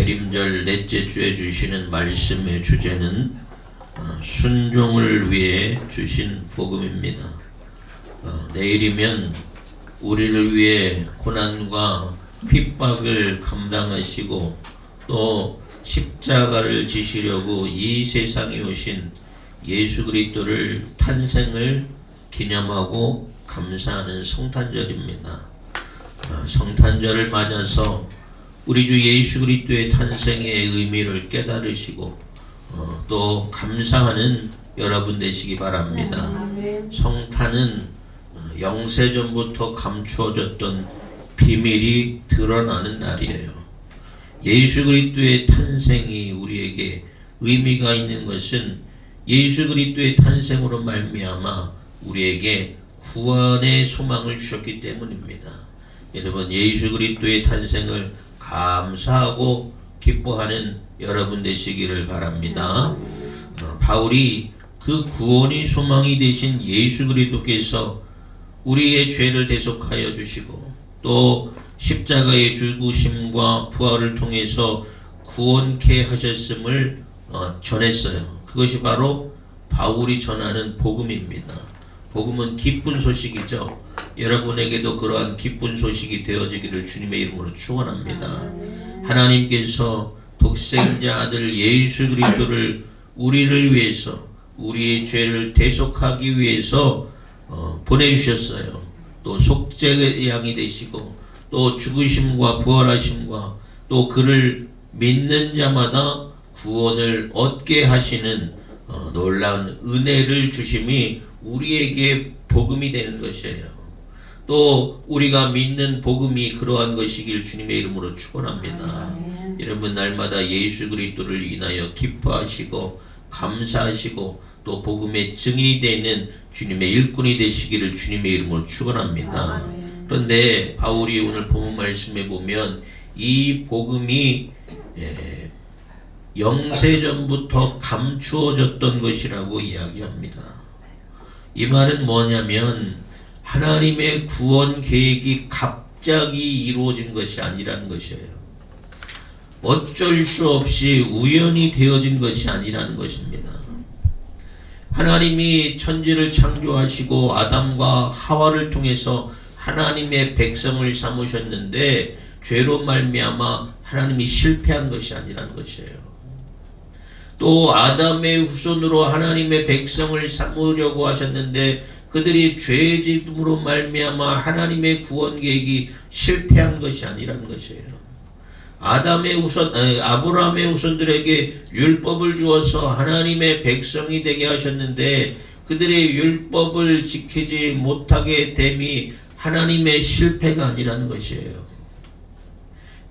대림절 넷째 주에 주시는 말씀의 주제는 순종을 위해 주신 복음입니다. 내일이면 우리를 위해 고난과 핍박을 감당하시고 또 십자가를 지시려고 이 세상에 오신 예수 그리스도를 탄생을 기념하고 감사하는 성탄절입니다. 성탄절을 맞아서 우리 주 예수 그리스도의 탄생의 의미를 깨달으시고 또 감사하는 여러분 되시기 바랍니다. 성탄은 영세전부터 감추어졌던 비밀이 드러나는 날이에요. 예수 그리스도의 탄생이 우리에게 의미가 있는 것은 예수 그리스도의 탄생으로 말미암아 우리에게 구원의 소망을 주셨기 때문입니다. 여러분, 예수 그리스도의 탄생을 감사하고 기뻐하는 여러분 되시기를 바랍니다. 바울이 그 구원의 소망이 되신 예수 그리스도께서 우리의 죄를 대속하여 주시고 또 십자가의 죽으심과 부활을 통해서 구원케 하셨음을 전했어요. 그것이 바로 바울이 전하는 복음입니다. 복음은 기쁜 소식이죠. 여러분에게도 그러한 기쁜 소식이 되어지기를 주님의 이름으로 축원합니다. 하나님께서 독생자 아들 예수 그리스도를 우리를 위해서 우리의 죄를 대속하기 위해서 보내주셨어요. 또 속죄의 양이 되시고 또 죽으심과 부활하심과 또 그를 믿는 자마다 구원을 얻게 하시는 놀라운 은혜를 주심이 우리에게 복음이 되는 것이에요. 또 우리가 믿는 복음이 그러한 것이길 주님의 이름으로 축원합니다. 여러분, 날마다 예수 그리스도를 인하여 기뻐하시고 감사하시고 또 복음의 증인이 되는 주님의 일꾼이 되시기를 주님의 이름으로 축원합니다. 그런데 바울이 오늘 본문 말씀에 보면 이 복음이 영세전부터 감추어졌던 것이라고 이야기합니다. 이 말은 뭐냐면 하나님의 구원 계획이 갑자기 이루어진 것이 아니라는 것이에요. 어쩔 수 없이 우연히 되어진 것이 아니라는 것입니다. 하나님이 천지를 창조하시고 아담과 하와를 통해서 하나님의 백성을 삼으셨는데 죄로 말미암아 하나님이 실패한 것이 아니라는 것이에요. 또 아담의 후손으로 하나님의 백성을 삼으려고 하셨는데 그들이 죄짓음으로 말미암아 하나님의 구원 계획이 실패한 것이 아니라는 것이에요. 아브라함의 후손들에게 율법을 주어서 하나님의 백성이 되게 하셨는데 그들의 율법을 지키지 못하게 됨이 하나님의 실패가 아니라는 것이에요.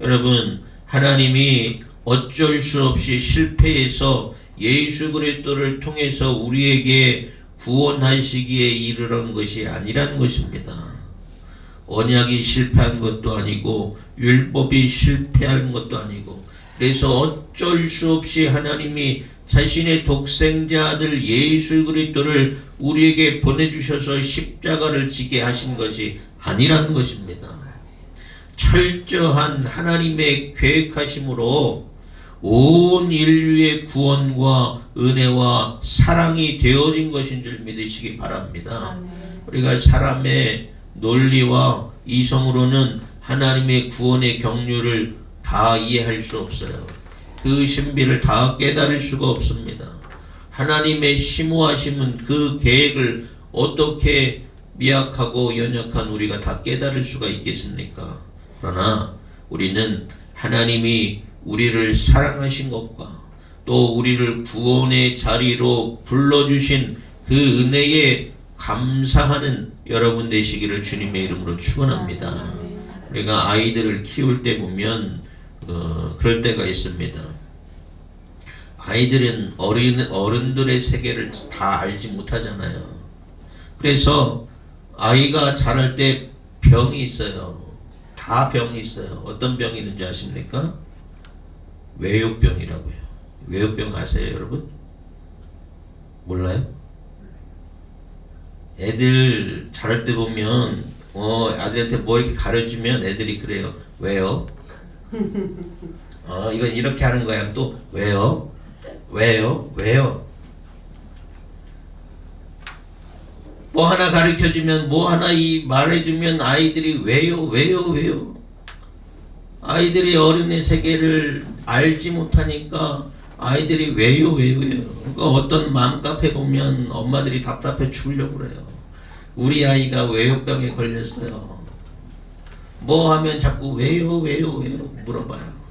여러분, 하나님이 어쩔 수 없이 실패해서 예수 그리스도를 통해서 우리에게 구원하시기에 이르는 것이 아니라는 것입니다. 언약이 실패한 것도 아니고 율법이 실패한 것도 아니고 그래서 어쩔 수 없이 하나님이 자신의 독생자 아들 예수 그리스도를 우리에게 보내주셔서 십자가를 지게 하신 것이 아니라는 것입니다. 철저한 하나님의 계획하심으로 온 인류의 구원과 은혜와 사랑이 되어진 것인 줄 믿으시기 바랍니다. 우리가 사람의 논리와 이성으로는 하나님의 구원의 경륜을 다 이해할 수 없어요. 그 신비를 다 깨달을 수가 없습니다. 하나님의 심오하심은 그 계획을 어떻게 미약하고 연약한 우리가 다 깨달을 수가 있겠습니까? 그러나 우리는 하나님이 우리를 사랑하신 것과 또 우리를 구원의 자리로 불러주신 그 은혜에 감사하는 여러분 되시기를 주님의 이름으로 축원합니다. 우리가 아이들을 키울 때 보면 그럴 때가 있습니다. 아이들은 어른들의 세계를 다 알지 못하잖아요. 그래서 아이가 자랄 때 병이 있어요. 다 병이 있어요. 어떤 병이 있는지 아십니까? 외유병이라고요. 외유병 아세요, 여러분? 몰라요? 애들 자랄 때 보면 아들한테 뭐 이렇게 가르치면 애들이 그래요. 왜요? 이건 이렇게 하는 거야. 또 왜요? 왜요? 뭐 하나 가르쳐주면, 뭐 하나 말해주면 아이들이 왜요? 아이들이 어른의 세계를 알지 못하니까 아이들이 왜요? 그러니까 어떤 맘카페 보면 엄마들이 답답해 죽으려고 그래요. 우리 아이가 왜요병에 걸렸어요. 뭐 하면 자꾸 왜요 물어봐요.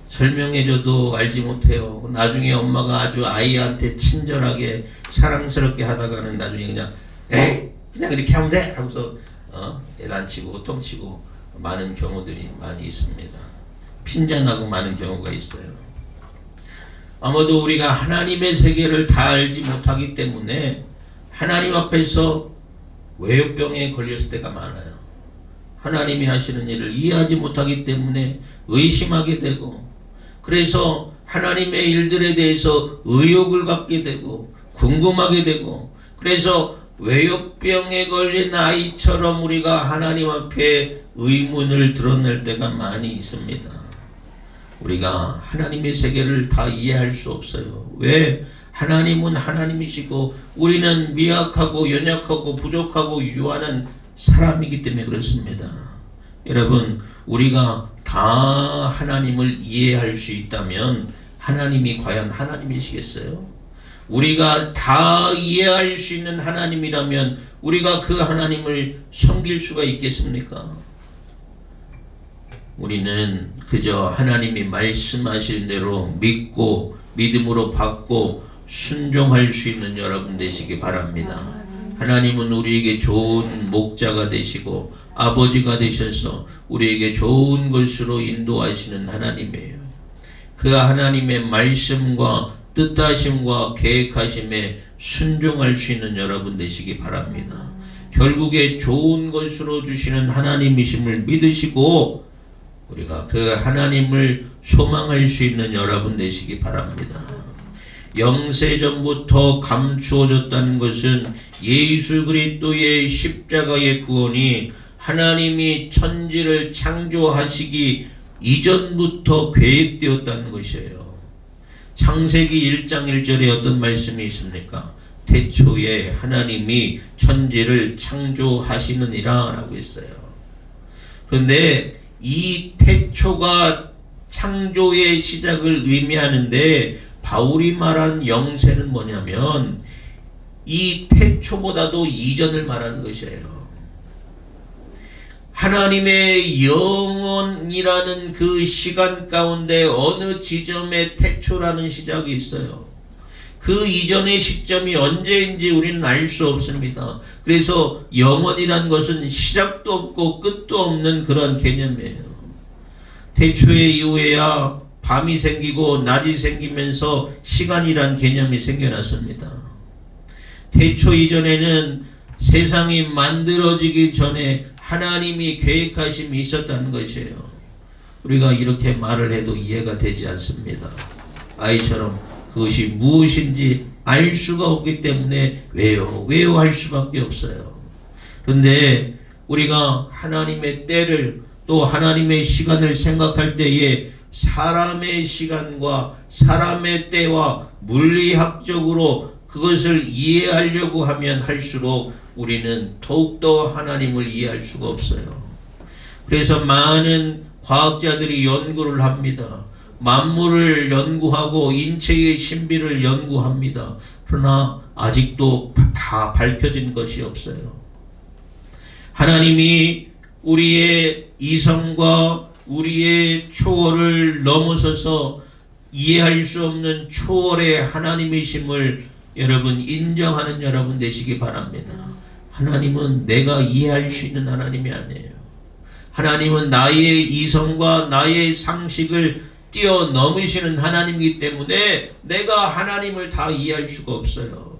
설명해줘도 알지 못해요. 나중에 엄마가 아주 아이한테 친절하게 사랑스럽게 하다가는 나중에 그냥 그냥 이렇게 하면 돼 하고서 애단치고 똥치고 많은 경우들이 많이 있습니다. 핀잔하고 많은 경우가 있어요. 아마도 우리가 하나님의 세계를 다 알지 못하기 때문에 하나님 앞에서 외요병에 걸렸을 때가 많아요. 하나님이 하시는 일을 이해하지 못하기 때문에 의심하게 되고, 그래서 하나님의 일들에 대해서 의욕을 갖게 되고 궁금하게 되고, 그래서 외요병에 걸린 아이처럼 우리가 하나님 앞에 의문을 드러낼 때가 많이 있습니다. 우리가 하나님의 세계를 다 이해할 수 없어요. 왜? 하나님은 하나님이시고 우리는 미약하고 연약하고 부족하고 유한한 사람이기 때문에 그렇습니다. 여러분, 우리가 다 하나님을 이해할 수 있다면 하나님이 과연 하나님이시겠어요? 우리가 다 이해할 수 있는 하나님이라면 우리가 그 하나님을 섬길 수가 있겠습니까? 우리는 그저 하나님이 말씀하신 대로 믿고 믿음으로 받고 순종할 수 있는 여러분 되시기 바랍니다. 하나님은 우리에게 좋은 목자가 되시고 아버지가 되셔서 우리에게 좋은 것으로 인도하시는 하나님이에요. 그 하나님의 말씀과 뜻하심과 계획하심에 순종할 수 있는 여러분 되시기 바랍니다. 결국에 좋은 것으로 주시는 하나님이심을 믿으시고 우리가 그 하나님을 소망할 수 있는 여러분 되시기 바랍니다. 영세전부터 감추어졌다는 것은 예수 그리스도의 십자가의 구원이 하나님이 천지를 창조하시기 이전부터 계획되었다는 것이에요. 창세기 1장 1절에 어떤 말씀이 있습니까? 태초에 하나님이 천지를 창조하시느니라 라고 했어요. 그런데 이 태초가 창조의 시작을 의미하는데 바울이 말한 영세는 뭐냐면 이 태초보다도 이전을 말하는 것이에요. 하나님의 영원이라는 그 시간 가운데 어느 지점에 태초라는 시작이 있어요. 그 이전의 시점이 언제인지 우리는 알 수 없습니다. 그래서 영원이라는 것은 시작도 없고 끝도 없는 그런 개념이에요. 태초의 이후에야 밤이 생기고 낮이 생기면서 시간이란 개념이 생겨났습니다. 태초 이전에는 세상이 만들어지기 전에 하나님이 계획하심이 있었다는 것이에요. 우리가 이렇게 말을 해도 이해가 되지 않습니다. 아이처럼 그것이 무엇인지 알 수가 없기 때문에 왜요 할 수밖에 없어요. 그런데 우리가 하나님의 때를 또 하나님의 시간을 생각할 때에 사람의 시간과 사람의 때와 물리학적으로 그것을 이해하려고 하면 할수록 우리는 더욱더 하나님을 이해할 수가 없어요. 그래서 많은 과학자들이 연구를 합니다. 만물을 연구하고 인체의 신비를 연구합니다. 그러나 아직도 다 밝혀진 것이 없어요. 하나님이 우리의 이성과 우리의 초월을 넘어서서 이해할 수 없는 초월의 하나님이심을 여러분 인정하는 여러분 되시기 바랍니다. 하나님은 내가 이해할 수 있는 하나님이 아니에요. 하나님은 나의 이성과 나의 상식을 뛰어넘으시는 하나님이기 때문에 내가 하나님을 다 이해할 수가 없어요.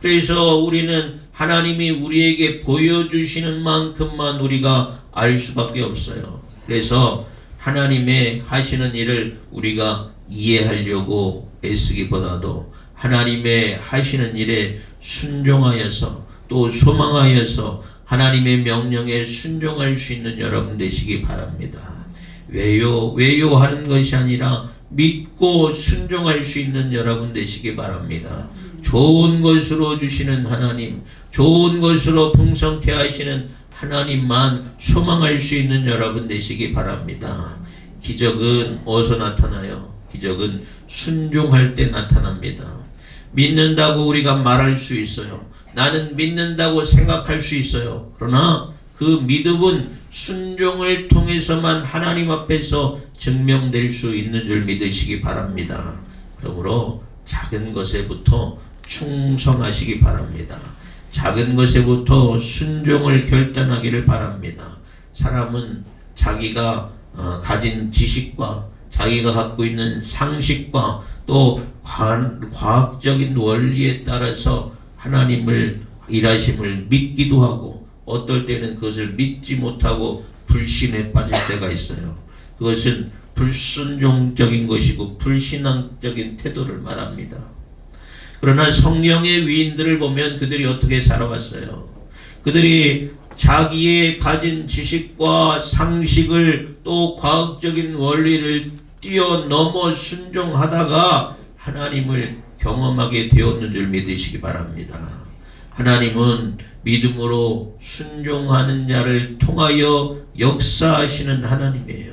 그래서 우리는 하나님이 우리에게 보여주시는 만큼만 우리가 알 수밖에 없어요. 그래서 하나님의 하시는 일을 우리가 이해하려고 애쓰기보다도 하나님의 하시는 일에 순종하여서 또 소망하여서 하나님의 명령에 순종할 수 있는 여러분 되시기 바랍니다. 왜요 하는 것이 아니라 믿고 순종할 수 있는 여러분 되시기 바랍니다. 좋은 것으로 주시는 하나님, 좋은 것으로 풍성케 하시는 하나님만 소망할 수 있는 여러분 되시기 바랍니다. 기적은 어디서 나타나요? 기적은 순종할 때 나타납니다. 믿는다고 우리가 말할 수 있어요. 나는 믿는다고 생각할 수 있어요. 그러나 그 믿음은 순종을 통해서만 하나님 앞에서 증명될 수 있는 줄 믿으시기 바랍니다. 그러므로 작은 것에부터 충성하시기 바랍니다. 작은 것에부터 순종을 결단하기를 바랍니다. 사람은 자기가 가진 지식과 자기가 갖고 있는 상식과 또 과학적인 원리에 따라서 하나님을 일하심을 믿기도 하고 어떨 때는 그것을 믿지 못하고 불신에 빠질 때가 있어요. 그것은 불순종적인 것이고 불신앙적인 태도를 말합니다. 그러나 성령의 위인들을 보면 그들이 어떻게 살아왔어요? 그들이 자기의 가진 지식과 상식을 또 과학적인 원리를 뛰어넘어 순종하다가 하나님을 경험하게 되었는 줄 믿으시기 바랍니다. 하나님은 믿음으로 순종하는 자를 통하여 역사하시는 하나님이에요.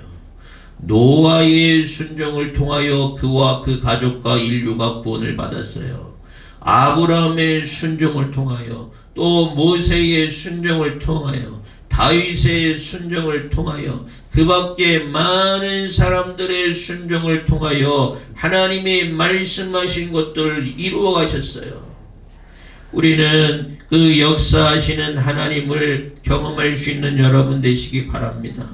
노아의 순종을 통하여 그와 그 가족과 인류가 구원을 받았어요. 아브라함의 순종을 통하여 또 모세의 순종을 통하여 다윗의 순종을 통하여 그 밖에 많은 사람들의 순종을 통하여 하나님이 말씀하신 것들을 이루어 가셨어요. 우리는 그 역사하시는 하나님을 경험할 수 있는 여러분 되시기 바랍니다.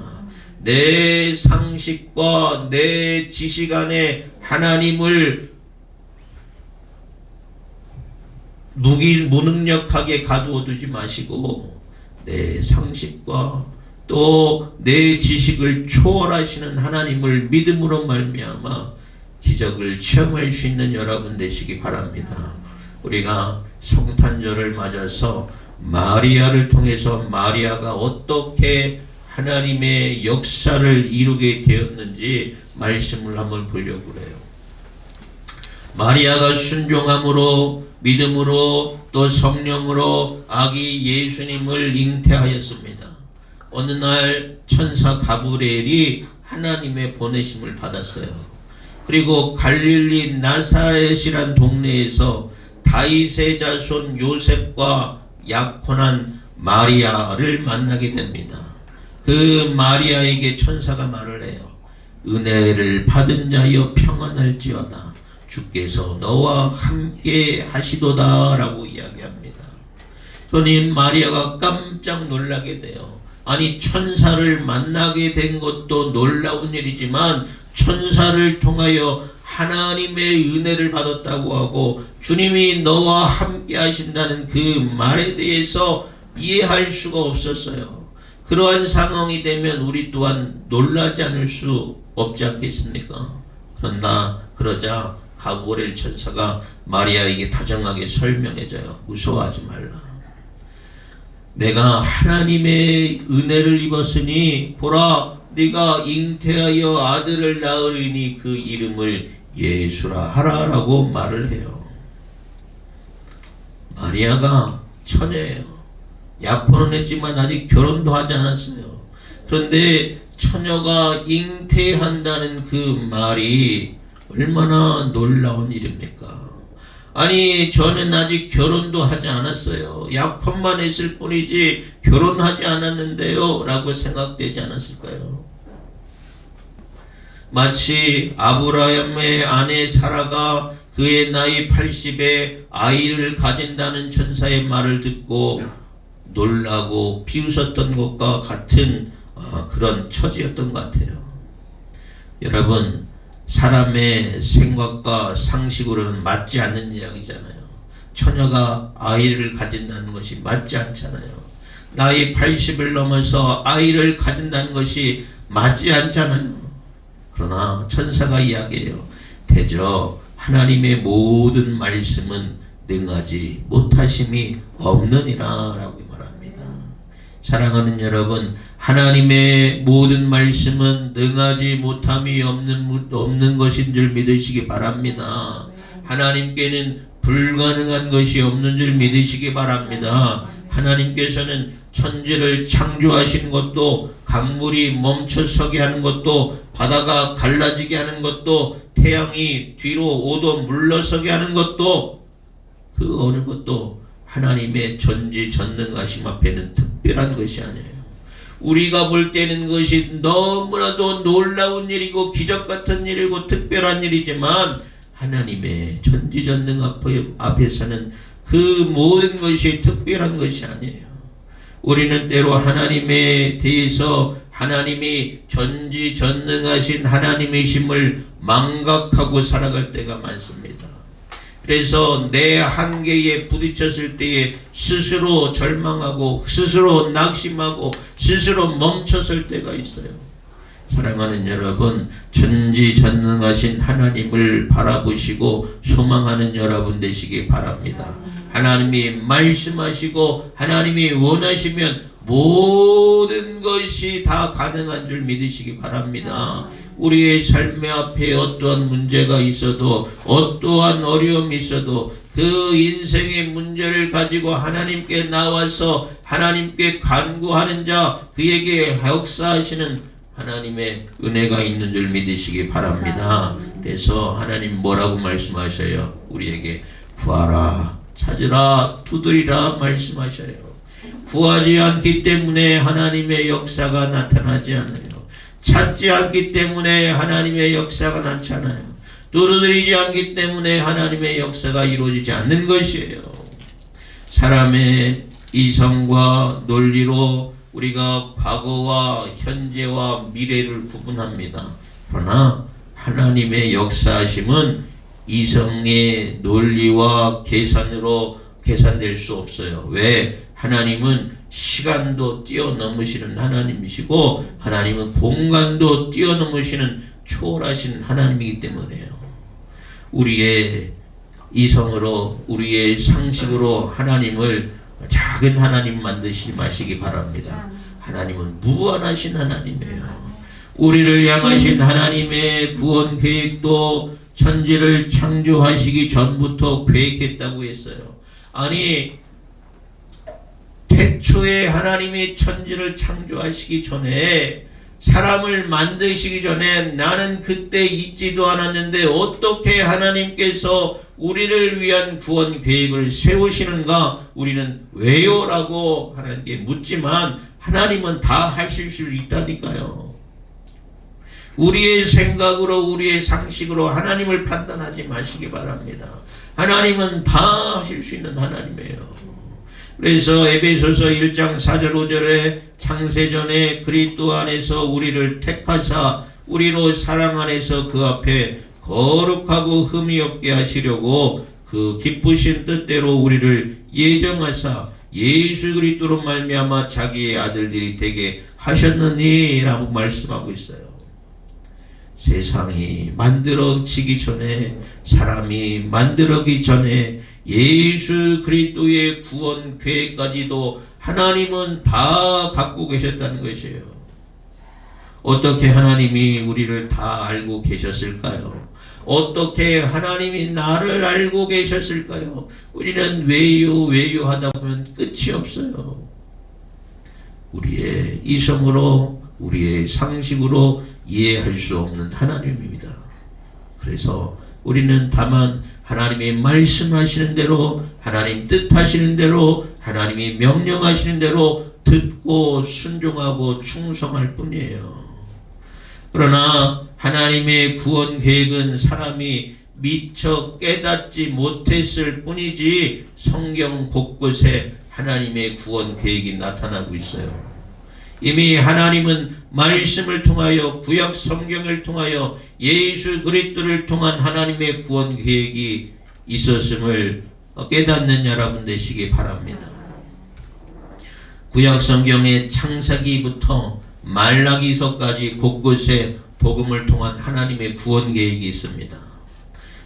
내 상식과 내 지식 안에 하나님을 무능력하게 가두어 두지 마시고 내 상식과 또 내 지식을 초월하시는 하나님을 믿음으로 말미암아 기적을 체험할 수 있는 여러분 되시기 바랍니다. 우리가 성탄절을 맞아서 마리아를 통해서 마리아가 어떻게 하나님의 역사를 이루게 되었는지 말씀을 한번 보려고 그래요. 마리아가 순종함으로 믿음으로 또 성령으로 아기 예수님을 잉태하였습니다. 어느 날 천사 가브리엘이 하나님의 보내심을 받았어요. 그리고 갈릴리 나사렛이란 동네에서 다윗의 자손 요셉과 약혼한 마리아를 만나게 됩니다. 그 마리아에게 천사가 말을 해요. 은혜를 받은 자여 평안할지어다. 주께서 너와 함께 하시도다 라고 이야기합니다. 그러니 마리아가 깜짝 놀라게 돼요. 아니 천사를 만나게 된 것도 놀라운 일이지만 천사를 통하여 하나님의 은혜를 받았다고 하고 주님이 너와 함께 하신다는 그 말에 대해서 이해할 수가 없었어요. 그러한 상황이 되면 우리 또한 놀라지 않을 수 없지 않겠습니까? 그러자 가브리엘 천사가 마리아에게 다정하게 설명해줘요. 무서워하지 말라. 내가 하나님의 은혜를 입었으니 보라 네가 잉태하여 아들을 낳으리니 그 이름을 예수라 하라라고 말을 해요. 마리아가 처녀예요. 약혼은 했지만 아직 결혼도 하지 않았어요. 그런데 처녀가 잉태한다는 그 말이 얼마나 놀라운 일입니까? 아니 저는 아직 결혼도 하지 않았어요. 약혼만 했을 뿐이지 결혼하지 않았는데요 라고 생각되지 않았을까요? 마치 아브라함의 아내 사라가 그의 나이 80에 아이를 가진다는 천사의 말을 듣고 놀라고 비웃었던 것과 같은 그런 처지였던 것 같아요. 여러분 사람의 생각과 상식으로는 맞지 않는 이야기잖아요. 처녀가 아이를 가진다는 것이 맞지 않잖아요. 나이 80을 넘어서 아이를 가진다는 것이 맞지 않잖아요. 그러나 천사가 이야기해요. 대저 하나님의 모든 말씀은 능하지 못하심이 없느니라 라고 말합니다. 사랑하는 여러분, 하나님의 모든 말씀은 능하지 못함이 없는 것인 줄 믿으시기 바랍니다. 하나님께는 불가능한 것이 없는 줄 믿으시기 바랍니다. 하나님께서는 천지를 창조하신 것도, 강물이 멈춰서게 하는 것도, 바다가 갈라지게 하는 것도, 태양이 뒤로 5도 물러서게 하는 것도, 그 어느 것도 하나님의 전지전능하심 앞에는 특별한 것이 아니에요. 우리가 볼 때는 그것이 너무나도 놀라운 일이고 기적 같은 일이고 특별한 일이지만, 하나님의 전지전능 앞에서는 그 모든 것이 특별한 것이 아니에요. 우리는 때로 하나님에 대해서 하나님이 전지전능하신 하나님이심을 망각하고 살아갈 때가 많습니다. 그래서 내 한계에 부딪혔을 때에 스스로 절망하고 스스로 낙심하고 스스로 멈춰설 때가 있어요. 사랑하는 여러분, 전지전능하신 하나님을 바라보시고 소망하는 여러분 되시기 바랍니다. 하나님이 말씀하시고 하나님이 원하시면 모든 것이 다 가능한 줄 믿으시기 바랍니다. 우리의 삶의 앞에 어떠한 문제가 있어도, 어떠한 어려움이 있어도 그 인생의 문제를 가지고 하나님께 나와서 하나님께 간구하는 자, 그에게 역사하시는 하나님의 은혜가 있는 줄 믿으시기 바랍니다. 그래서 하나님 뭐라고 말씀하셔요? 우리에게 구하라, 찾으라, 두드리라 말씀하셔요. 구하지 않기 때문에 하나님의 역사가 나타나지 않아요. 찾지 않기 때문에 하나님의 역사가 나타나요. 두드리지 않기 때문에 하나님의 역사가 이루어지지 않는 것이에요. 사람의 이성과 논리로 우리가 과거와 현재와 미래를 구분합니다. 그러나 하나님의 역사하심은 이성의 논리와 계산으로 계산될 수 없어요. 왜? 하나님은 시간도 뛰어넘으시는 하나님이시고 하나님은 공간도 뛰어넘으시는 초월하신 하나님이기 때문에요. 우리의 이성으로, 우리의 상식으로 하나님을 작은 하나님 만드시지 마시기 바랍니다. 하나님은 무한하신 하나님이에요. 우리를 향하신 하나님의 구원 계획도 천지를 창조하시기 전부터 계획했다고 했어요. 아니, 태초에 하나님이 천지를 창조하시기 전에, 사람을 만드시기 전에 나는 그때 있지도 않았는데 어떻게 하나님께서 우리를 위한 구원 계획을 세우시는가? 우리는 왜요? 라고 하나님께 묻지만 하나님은 다 하실 수 있다니까요. 우리의 생각으로, 우리의 상식으로 하나님을 판단하지 마시기 바랍니다. 하나님은 다 하실 수 있는 하나님이에요. 그래서 에베소서 1장 4절 5절에 창세전에 그리스도 안에서 우리를 택하사 우리로 사랑 안에서 그 앞에 거룩하고 흠이 없게 하시려고 그 기쁘신 뜻대로 우리를 예정하사 예수 그리스도로 말미암아 자기의 아들들이 되게 하셨느니 라고 말씀하고 있어요. 세상이 만들어지기 전에, 사람이 만들어지기 전에 예수 그리스도의 구원 계획까지도 하나님은 다 갖고 계셨다는 것이에요. 어떻게 하나님이 우리를 다 알고 계셨을까요? 어떻게 하나님이 나를 알고 계셨을까요? 우리는 왜요 하다 보면 끝이 없어요. 우리의 이성으로, 우리의 상식으로 이해할 수 없는 하나님입니다. 그래서 우리는 다만 하나님이 말씀하시는 대로, 하나님 뜻하시는 대로, 하나님이 명령하시는 대로 듣고 순종하고 충성할 뿐이에요. 그러나 하나님의 구원 계획은 사람이 미처 깨닫지 못했을 뿐이지 성경 곳곳에 하나님의 구원 계획이 나타나고 있어요. 이미 하나님은 말씀을 통하여, 구약 성경을 통하여 예수 그리스도를 통한 하나님의 구원 계획이 있었음을 깨닫는 여러분 되시기 바랍니다. 구약 성경의 창세기부터 말라기서까지 곳곳에 복음을 통한 하나님의 구원 계획이 있습니다.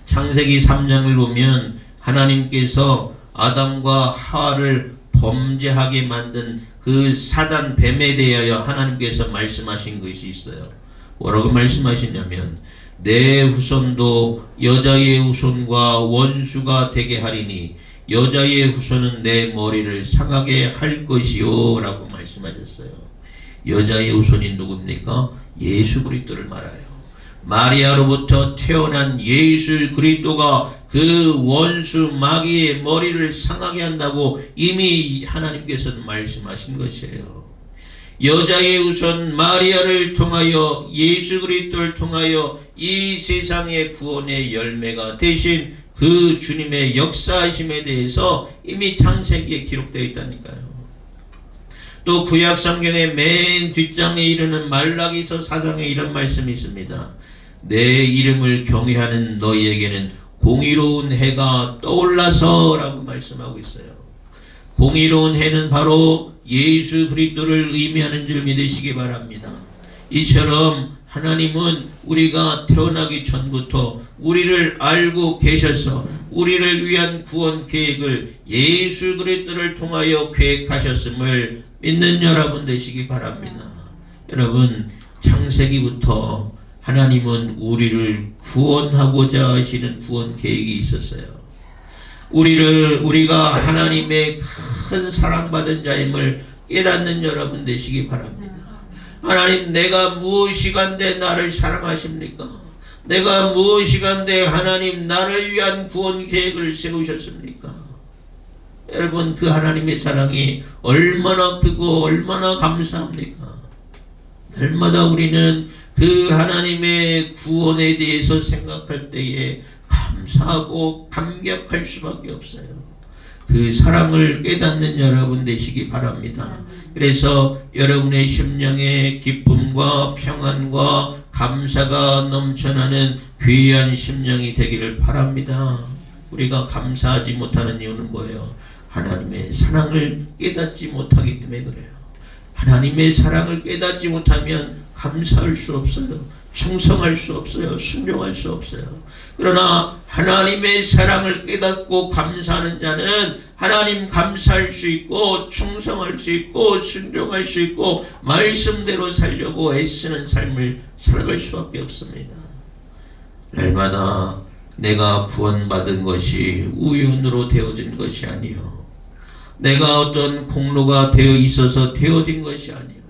창세기 3장을 보면 하나님께서 아담과 하와를 범죄하게 만든 그 사단 뱀에 대하여 하나님께서 말씀하신 것이 있어요. 뭐라고 말씀하시냐면 내 후손도 여자의 후손과 원수가 되게 하리니 여자의 후손은 내 머리를 상하게 할 것이요 라고 말씀하셨어요. 여자의 후손이 누굽니까? 예수 그리스도를 말해요. 마리아로부터 태어난 예수 그리스도가 그 원수 마귀의 머리를 상하게 한다고 이미 하나님께서는 말씀하신 것이에요. 여자의 후손 마리아를 통하여 예수 그리스도를 통하여 이 세상의 구원의 열매가 되신 그 주님의 역사하심에 대해서 이미 창세기에 기록되어 있다니까요. 또 구약 성경의 맨 뒷장에 이르는 말라기서 4장에 이런 말씀이 있습니다. 내 이름을 경외하는 너희에게는 공의로운 해가 떠올라서 라고 말씀하고 있어요. 공의로운 해는 바로 예수 그리스도를 의미하는 줄 믿으시기 바랍니다. 이처럼 하나님은 우리가 태어나기 전부터 우리를 알고 계셔서 우리를 위한 구원 계획을 예수 그리스도를 통하여 계획하셨음을 믿는 여러분 되시기 바랍니다. 여러분, 창세기부터 하나님은 우리를 구원하고자 하시는 구원 계획이 있었어요. 우리가 하나님의 큰 사랑받은 자임을 깨닫는 여러분 되시기 바랍니다. 하나님, 내가 무엇이간데 나를 사랑하십니까? 내가 무엇이간데 하나님 나를 위한 구원 계획을 세우셨습니까? 여러분, 그 하나님의 사랑이 얼마나 크고 얼마나 감사합니까? 날마다 우리는 그 하나님의 구원에 대해서 생각할 때에 감사하고 감격할 수밖에 없어요. 그 사랑을 깨닫는 여러분 되시기 바랍니다. 그래서 여러분의 심령에 기쁨과 평안과 감사가 넘쳐나는 귀한 심령이 되기를 바랍니다. 우리가 감사하지 못하는 이유는 뭐예요? 하나님의 사랑을 깨닫지 못하기 때문에 그래요. 하나님의 사랑을 깨닫지 못하면 감사할 수 없어요. 충성할 수 없어요. 순종할 수 없어요. 그러나 하나님의 사랑을 깨닫고 감사하는 자는 하나님 감사할 수 있고 충성할 수 있고 순종할 수 있고 말씀대로 살려고 애쓰는 삶을 살아갈 수밖에 없습니다. 날마다 내가 구원받은 것이 우연으로 되어진 것이 아니요, 내가 어떤 공로가 되어 있어서 되어진 것이 아니요,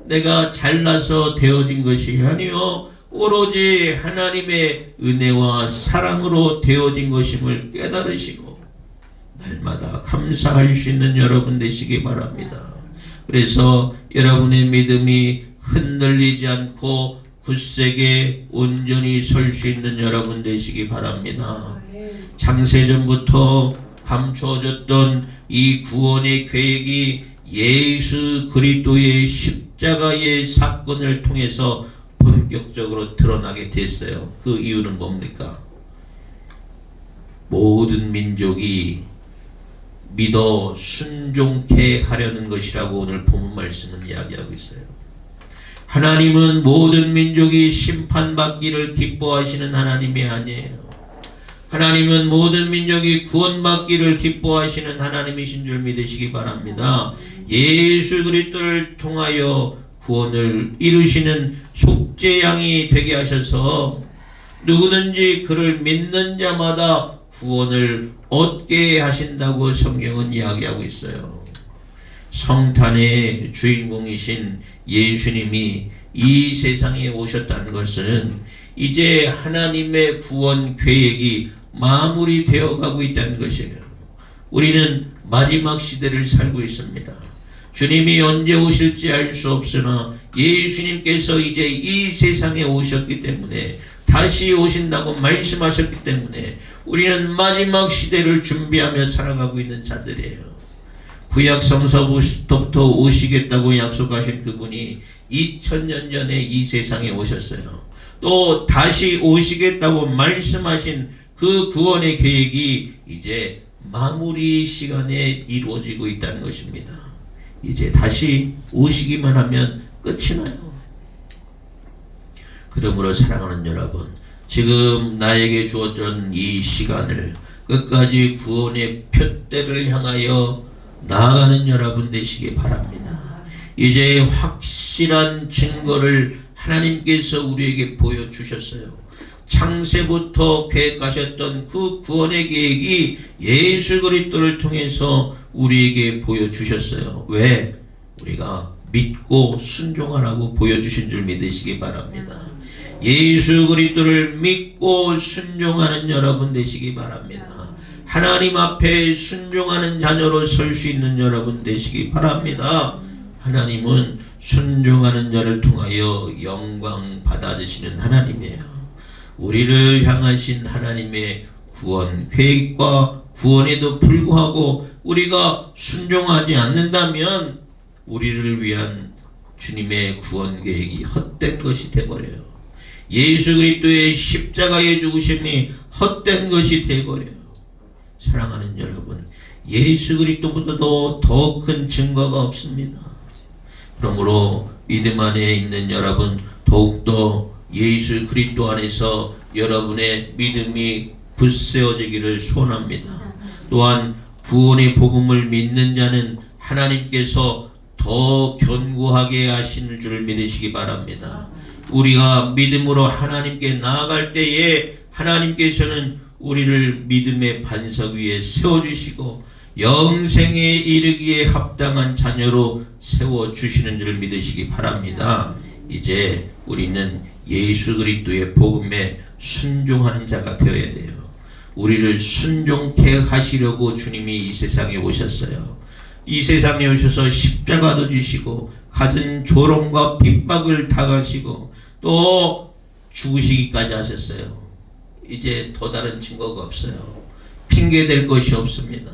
내가 잘나서 되어진 것이 아니요, 오로지 하나님의 은혜와 사랑으로 되어진 것임을 깨달으시고 날마다 감사할 수 있는 여러분 되시기 바랍니다. 그래서 여러분의 믿음이 흔들리지 않고 굳세게 온전히 설 수 있는 여러분 되시기 바랍니다. 창세전부터 감추어졌던 이 구원의 계획이 예수 그리스도의 십자가의 사건을 통해서 본격적으로 드러나게 됐어요. 그 이유는 뭡니까? 모든 민족이 믿어 순종케 하려는 것이라고 오늘 본문 말씀은 이야기하고 있어요. 하나님은 모든 민족이 심판받기를 기뻐하시는 하나님이 아니에요. 하나님은 모든 민족이 구원받기를 기뻐하시는 하나님이신 줄 믿으시기 바랍니다. 예수 그리스도를 통하여 구원을 이루시는 속죄양이 되게 하셔서 누구든지 그를 믿는 자마다 구원을 얻게 하신다고 성경은 이야기하고 있어요. 성탄의 주인공이신 예수님이 이 세상에 오셨다는 것은 이제 하나님의 구원 계획이 마무리되어 가고 있다는 것이에요. 우리는 마지막 시대를 살고 있습니다. 주님이 언제 오실지 알 수 없으나 예수님께서 이제 이 세상에 오셨기 때문에, 다시 오신다고 말씀하셨기 때문에 우리는 마지막 시대를 준비하며 살아가고 있는 자들이에요. 구약 성서부터 오시겠다고 약속하신 그분이 2000년 전에 이 세상에 오셨어요. 또 다시 오시겠다고 말씀하신 그 구원의 계획이 이제 마무리 시간에 이루어지고 있다는 것입니다. 이제 다시 오시기만 하면 끝이 나요. 그러므로 사랑하는 여러분, 지금 나에게 주어진 이 시간을 끝까지 구원의 표대를 향하여 나아가는 여러분 되시기 바랍니다. 이제 확실한 증거를 하나님께서 우리에게 보여주셨어요. 창세부터 계획하셨던 그 구원의 계획이 예수 그리스도를 통해서 우리에게 보여주셨어요. 왜? 우리가 믿고 순종하라고 보여주신 줄 믿으시기 바랍니다. 예수 그리스도를 믿고 순종하는 여러분 되시기 바랍니다. 하나님 앞에 순종하는 자녀로 설 수 있는 여러분 되시기 바랍니다. 하나님은 순종하는 자를 통하여 영광 받아주시는 하나님이에요. 우리를 향하신 하나님의 구원 계획과 구원에도 불구하고 우리가 순종하지 않는다면 우리를 위한 주님의 구원 계획이 헛된 것이 되어버려요. 예수 그리스도의 십자가의 죽으심이 헛된 것이 되어버려요. 사랑하는 여러분, 예수 그리스도보다도 더 큰 증거가 없습니다. 그러므로 믿음 안에 있는 여러분, 더욱더 예수 그리스도 안에서 여러분의 믿음이 굳세어지기를 소원합니다. 또한 구원의 복음을 믿는 자는 하나님께서 더 견고하게 하시는 줄 믿으시기 바랍니다. 우리가 믿음으로 하나님께 나아갈 때에 하나님께서는 우리를 믿음의 반석 위에 세워주시고 영생에 이르기에 합당한 자녀로 세워주시는 줄 믿으시기 바랍니다. 이제 우리는 예수 그리스도의 복음에 순종하는 자가 되어야 돼요. 우리를 순종케 하시려고 주님이 이 세상에 오셨어요. 이 세상에 오셔서 십자가도 지시고 갖은 조롱과 핍박을 당하시고 또 죽으시기까지 하셨어요. 이제 더 다른 증거가 없어요. 핑계댈 것이 없습니다.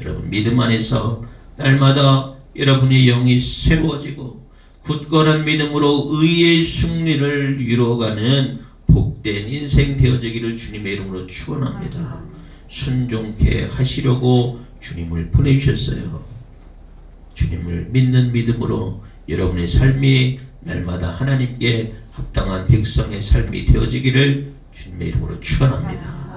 여러분 믿음 안에서 날마다 여러분의 영이 새로워지고 굳건한 믿음으로 의의 승리를 이루어가는 복된 인생 되어지기를 주님의 이름으로 축원합니다. 순종케 하시려고 주님을 보내주셨어요. 주님을 믿는 믿음으로 여러분의 삶이 날마다 하나님께 합당한 백성의 삶이 되어지기를 주님의 이름으로 축원합니다.